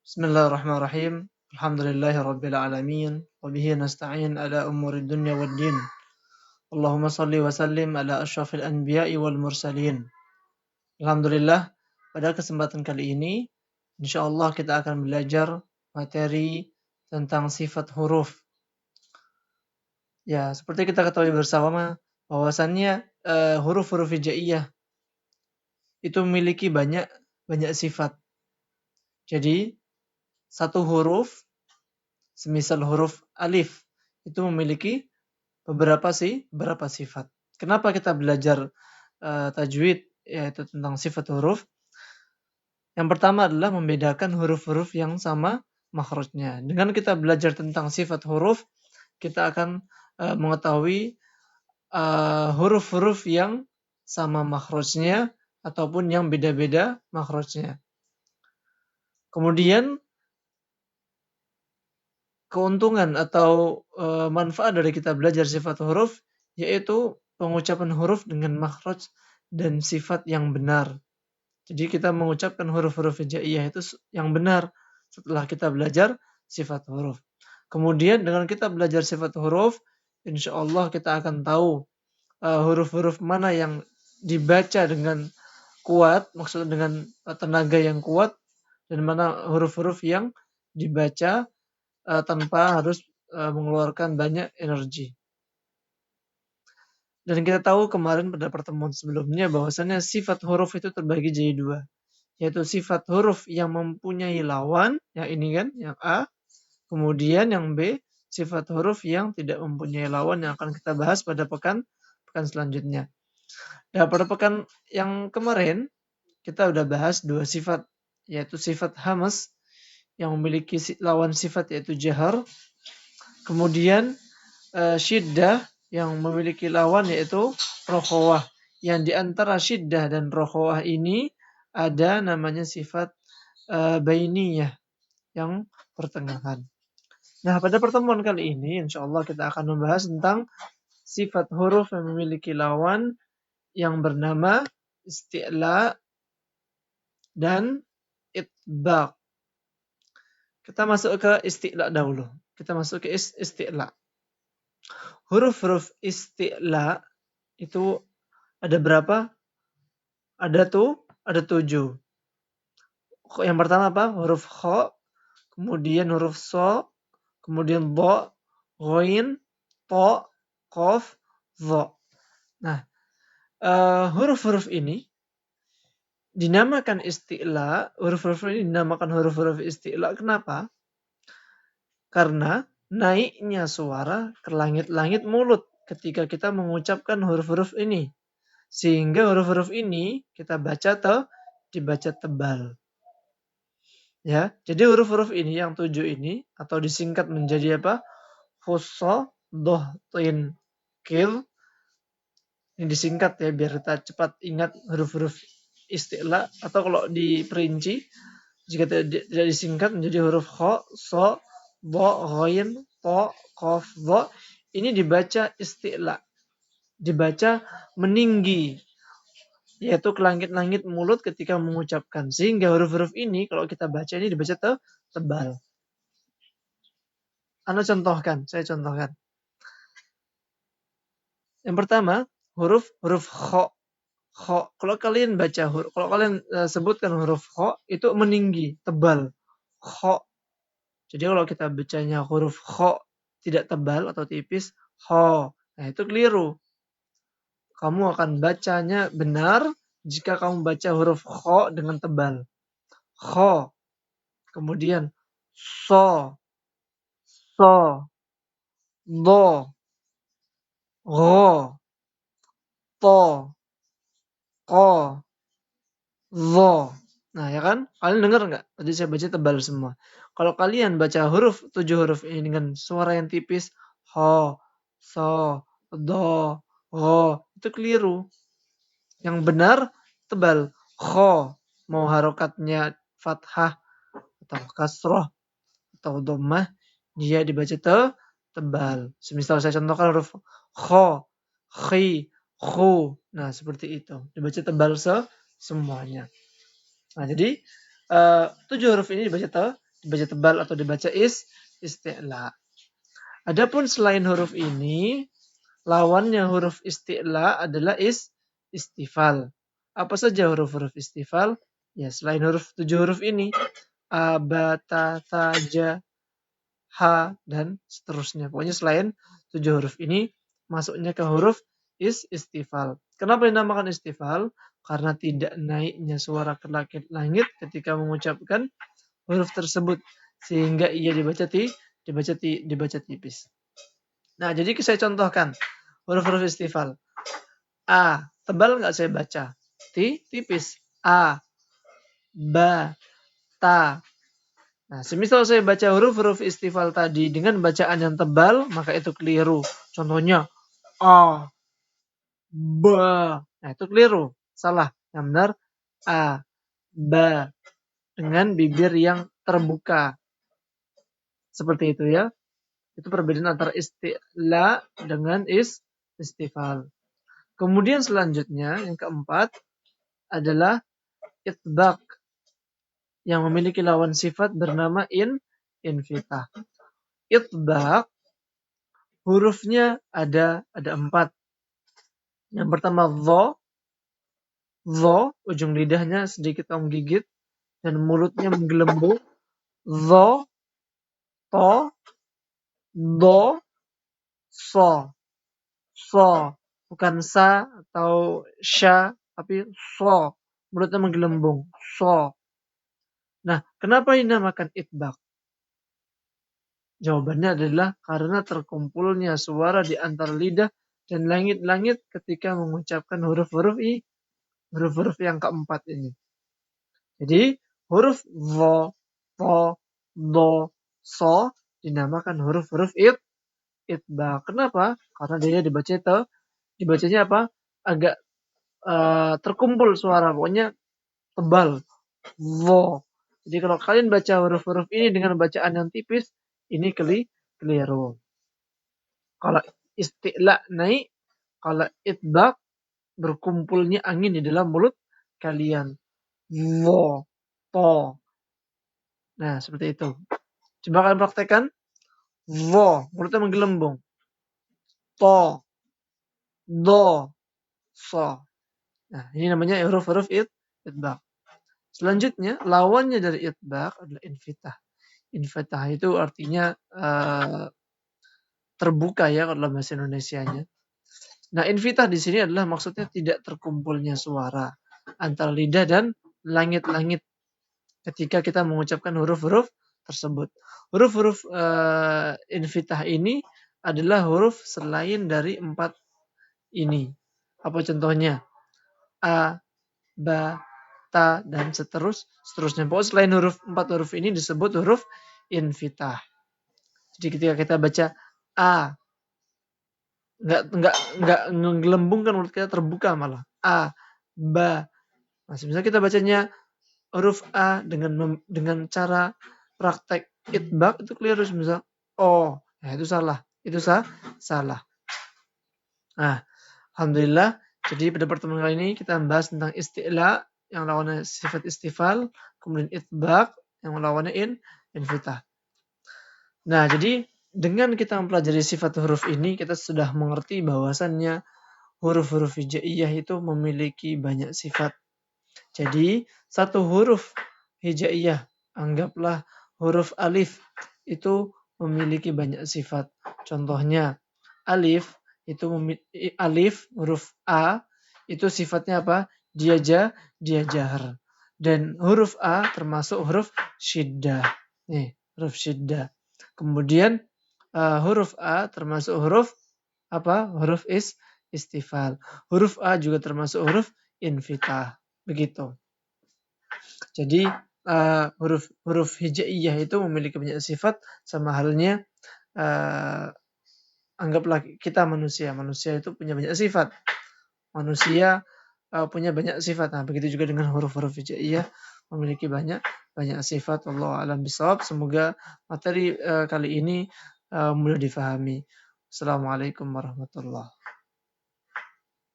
Bismillahirrahmanirrahim. Alhamdulillahirabbil alamin wa bihi nasta'in ala umurid dunya waddin. Allahumma shalli wa sallim ala asyrafil anbiya'i wal mursalin. Alhamdulillah, pada kesempatan kali ini insyaallah kita akan belajar materi tentang sifat huruf. Ya, seperti kita ketahui bersama bahwasannya huruf-huruf hijaiyah itu memiliki banyak sifat. Jadi, satu huruf semisal huruf alif itu memiliki beberapa sifat. Kenapa kita belajar tajwid yaitu tentang sifat huruf? Yang pertama adalah membedakan huruf-huruf yang sama makhrajnya. Dengan kita belajar tentang sifat huruf, kita akan mengetahui huruf-huruf yang sama makhrajnya ataupun yang beda-beda makhrajnya. Kemudian keuntungan atau manfaat dari kita belajar sifat huruf yaitu pengucapan huruf dengan makhraj dan sifat yang benar. Jadi kita mengucapkan huruf-huruf hijaiyah itu yang benar setelah kita belajar sifat huruf. Kemudian dengan kita belajar sifat huruf, insyaallah kita akan tahu huruf-huruf mana yang dibaca dengan kuat, maksudnya dengan tenaga yang kuat, dan mana huruf-huruf yang dibaca tanpa harus mengeluarkan banyak energi. Dan kita tahu kemarin pada pertemuan sebelumnya bahwasannya sifat huruf itu terbagi jadi dua, yaitu sifat huruf yang mempunyai lawan, yang ini kan, yang A, kemudian yang B, sifat huruf yang tidak mempunyai lawan yang akan kita bahas pada pekan selanjutnya. Nah, pada pekan yang kemarin kita udah bahas dua sifat, yaitu sifat hamas yang memiliki lawan sifat yaitu jahar. Kemudian syiddah yang memiliki lawan yaitu rokhawah. Yang di antara syiddah dan rokhawah ini ada namanya sifat bainiyah yang pertengahan. Nah, pada pertemuan kali ini insyaallah kita akan membahas tentang sifat huruf yang memiliki lawan yang bernama isti'la dan itbaq. Kita masuk ke isti'la dahulu. Kita masuk ke isti'la. Huruf-huruf isti'la itu ada berapa? Ada 7. Yang pertama apa? Huruf kha, kemudian huruf sha, kemudian dha, ghain, ta, qaf, dha. Nah, huruf-huruf ini dinamakan isti'la, huruf-huruf ini dinamakan huruf-huruf isti'la. Kenapa? Karena naiknya suara ke langit-langit mulut ketika kita mengucapkan huruf-huruf ini. Sehingga huruf-huruf ini kita baca dibaca tebal. Ya, jadi huruf-huruf ini yang 7 ini atau disingkat menjadi apa? Fussa, doh, tin, kil. Ini disingkat ya biar kita cepat ingat huruf-huruf isti'la, atau kalau diperinci jika tidak disingkat menjadi huruf kha, sha, dha, ghain, ta, qaf, dha, ini dibaca isti'la. Dibaca meninggi, yaitu ke langit-langit mulut ketika mengucapkan. Sehingga huruf-huruf ini kalau kita baca ini dibaca tebal. Saya contohkan. Yang pertama, huruf kha. Kha. Kalau kalian baca kalau kalian sebutkan huruf kha itu meninggi, tebal. Kha. Jadi kalau kita bacanya huruf kha tidak tebal atau tipis, kha. Nah, itu keliru. Kamu akan bacanya benar jika kamu baca huruf kha dengan tebal. Kha. Kemudian so, do, gha, to, ko, zo. Nah, ya kan? Kalian dengar nggak? Tadi saya baca tebal semua. Kalau kalian baca 7 huruf ini dengan suara yang tipis, ho, so, do, ho, itu keliru. Yang benar tebal. Kho, mau harokatnya fathah atau kasroh atau dhammah, dia dibaca tebal. Semisal saya contohkan huruf kho, khi, khu. Nah, seperti itu. Dibaca tebal semuanya. Nah, jadi 7 huruf ini dibaca dibaca tebal atau dibaca isti'la. Adapun selain huruf ini, lawannya huruf isti'la adalah istifal. Apa saja huruf-huruf istifal? Ya, selain 7 huruf ini, a, ba, ta, tha, ja, ha, dan seterusnya. Pokoknya selain 7 huruf ini, masuknya ke huruf istifal. Kenapa dinamakan istifal? Karena tidak naiknya suara ke langit ketika mengucapkan huruf tersebut, sehingga ia dibaca tipis. Nah, jadi saya contohkan huruf-huruf istifal. A, tebal nggak saya baca? Tipis. A, ba, ta. Nah, semisal saya baca huruf-huruf istifal tadi dengan bacaan yang tebal, maka itu keliru. Contohnya, A, ba. Nah, itu keliru. Salah. Yang benar, A, ba. Dengan bibir yang terbuka. Seperti itu ya. Itu perbedaan antara isti'la dengan istifal. Kemudian selanjutnya, yang keempat, adalah itbaq yang memiliki lawan sifat bernama infitah. Itbaq hurufnya ada 4. Yang pertama dho, ujung lidahnya sedikit menggigit dan mulutnya menggelembung. Dho, to, do, so. So, bukan sa atau sya, tapi so. Mulutnya menggelembung. So. Nah, kenapa dinamakan itbaq? Jawabannya adalah karena terkumpulnya suara di antara lidah dan langit-langit ketika mengucapkan huruf-huruf yang keempat ini. Jadi, huruf vo, to, do, so dinamakan huruf-huruf itbaq. Kenapa? Karena dia dibacanya apa? Agak terkumpul suara, pokoknya tebal. Vo. Jadi kalau kalian baca huruf-huruf ini dengan bacaan yang tipis, ini keliru. Kalau isti'la naik, kalau itbaq berkumpulnya angin di dalam mulut kalian. Vo, to. Nah, seperti itu. Coba kalian praktekkan. Vo, mulutnya menggelembung. To, do, so. Nah, ini namanya huruf-huruf itbaq. Selanjutnya, lawannya dari itbaq adalah infitah. Infitah itu artinya terbuka ya kalau dalam bahasa Indonesianya. Nah, infitah di sini adalah maksudnya tidak terkumpulnya suara antara lidah dan langit-langit ketika kita mengucapkan huruf-huruf tersebut. Huruf-huruf infitah ini adalah huruf selain dari 4 ini. Apa contohnya? A, ba, ta, dan seterusnya. Pokoknya selain 4 huruf ini disebut huruf infitah. Jadi ketika kita baca A, nggak ngelembungkan mulut kita, terbuka malah. A, ba. Nah, misalnya kita bacanya huruf A dengan cara praktek itbaq itu keliru, misal O. Nah, itu salah. Itu salah. Nah, alhamdulillah. Jadi pada pertemuan kali ini kita membahas tentang isti'la yang lawannya sifat istifal, kemudian itbaq yang lawannya infitah. Nah, jadi dengan kita mempelajari sifat huruf ini, kita sudah mengerti bahwasannya huruf-huruf hijaiyah itu memiliki banyak sifat. Jadi, satu huruf hijaiyah, anggaplah huruf alif, itu memiliki banyak sifat. Contohnya, alif huruf A itu sifatnya apa? Dia jahar. Dan huruf A termasuk huruf syiddah. Nih, huruf syiddah. Kemudian huruf A termasuk huruf apa? Huruf istifal. Huruf A juga termasuk huruf infitah. Begitu. Jadi huruf hijaiyah itu memiliki banyak sifat, sama halnya anggaplah kita manusia. Manusia itu punya banyak sifat. Manusia punya banyak sifat. Nah, begitu juga dengan huruf-huruf hijaiyah memiliki banyak sifat. Wallahu a'lam bishawab. Semoga materi kali ini mudah difahami. Assalamualaikum warahmatullahi wabarakatuh.